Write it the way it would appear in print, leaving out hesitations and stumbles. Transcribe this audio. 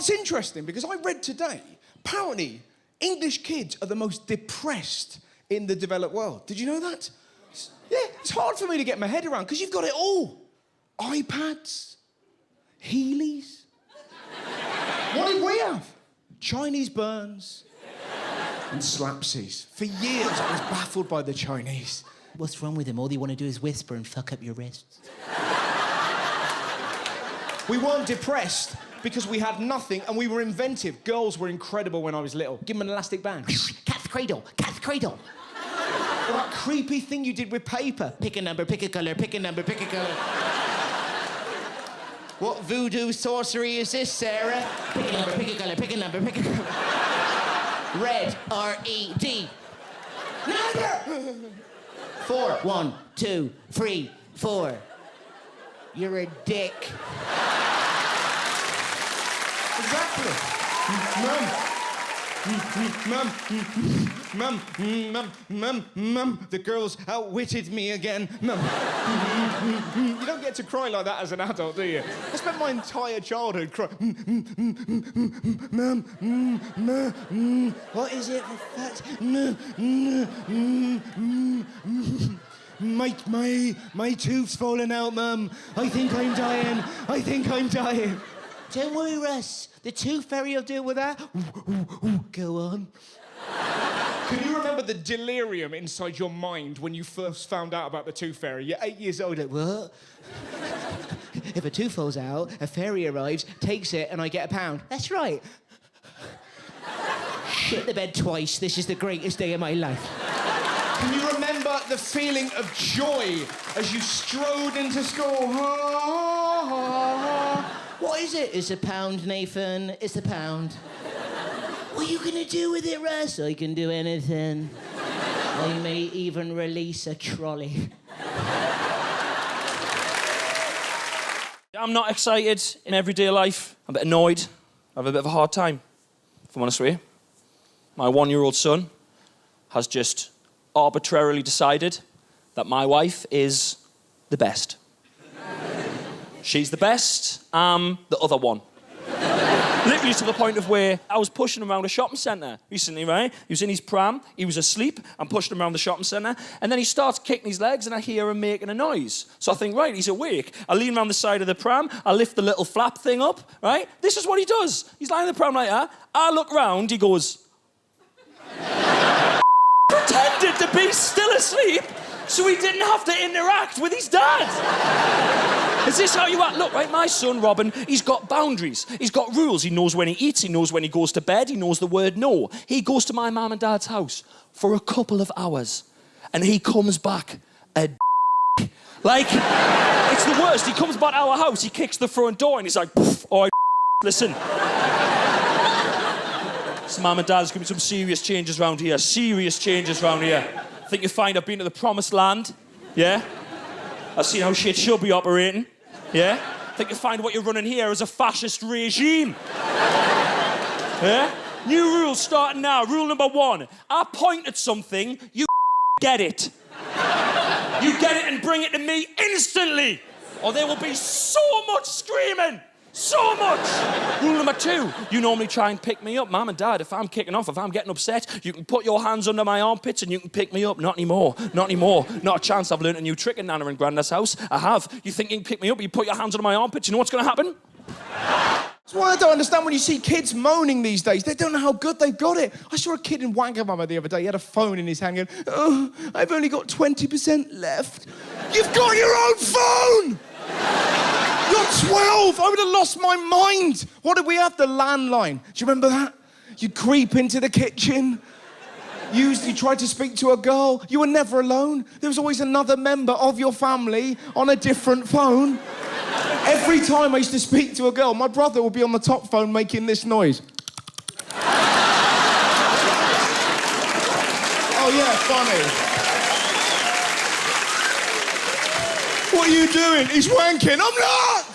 what's interesting, because I read today, apparently, English kids are the most depressed in the developed world. Did you know that? Yeah, it's hard for me to get my head around, because you've got it all. iPads, Heelys. What did we have? Chinese burns and slapsies. For years, I was baffled by the Chinese. What's wrong with them? All they want to do is whisper and fuck up your wrists. We weren't depressed because we had nothing and we were inventive. Girls were incredible when I was little. Give them an elastic band. Cat's cradle, cat's cradle. Or that creepy thing you did with paper. Pick a number, pick a colour, pick a number, pick a colour. What voodoo sorcery is this, Sarah? Pick a number, pick a colour, pick a number, pick a colour. Red, R-E-D. Number! 4. 1, 2, 3, 4. You're a dick. Exactly. Mum, the girls outwitted me again. Mum. You don't get to cry like that as an adult, do you? I spent my entire childhood crying. Mum, what is it for fat? My tooth's falling out, Mum. I think I'm dying. Don't worry, Russ. The tooth fairy will deal with that. Go on. Can you remember the delirium inside your mind when you first found out about the tooth fairy? You're 8 years old. Like, what? If a tooth falls out, a fairy arrives, takes it, and I get £1. That's right. Shit the bed twice. This is the greatest day of my life. Can you remember the feeling of joy as you strode into school? What is it? It's £1, Nathan. It's £1. What are you gonna do with it, Russ? I can do anything. I may even release a trolley. I'm not excited in everyday life. I'm a bit annoyed. I have a bit of a hard time, if I'm honest with you. My 1-year-old son has just arbitrarily decided that my wife is the best. She's the best, I'm the other one. Literally to the point of where I was pushing him around a shopping centre recently, right? He was in his pram, he was asleep, I'm pushing him around the shopping centre, and then he starts kicking his legs and I hear him making a noise. So I think, right, he's awake. I lean around the side of the pram, I lift the little flap thing up, right? This is what he does. He's lying in the pram like that. I look round, he goes... pretended to be still asleep so he didn't have to interact with his dad. Is this how you act? Look, right, my son, Robin, he's got boundaries. He's got rules. He knows when he eats. He knows when he goes to bed. He knows the word no. He goes to my mum and dad's house for a couple of hours and he comes back a like, it's the worst. He comes back to our house, he kicks the front door and he's like, all right, listen. So mum and dad's giving me some serious changes around here. Serious changes around here. I think you'll find I've been to the promised land. Yeah? I've seen how shit should be operating. Yeah? I think you'll find what you're running here is a fascist regime. Yeah? New rules starting now. Rule number 1. I point at something, you get it. You get it and bring it to me instantly. Or there will be so much screaming. So much! Rule number 2, you normally try and pick me up. Mum and Dad, if I'm kicking off, if I'm getting upset, you can put your hands under my armpits and you can pick me up. Not anymore. Not anymore. Not a chance. I've learned a new trick in Nana and Grandad's house. I have. You think you can pick me up, you put your hands under my armpits, you know what's going to happen? That's why I don't understand when you see kids moaning these days. They don't know how good they've got it. I saw a kid in Wagamama the other day. He had a phone in his hand going, oh, I've only got 20% left. You've got your own phone! You're 12! I would have lost my mind. What did we have? The landline. Do you remember that? You'd creep into the kitchen. You tried to speak to a girl. You were never alone. There was always another member of your family on a different phone. Every time I used to speak to a girl, my brother would be on the top phone making this noise. Oh, yeah, funny. What are you doing? He's wanking. I'm not!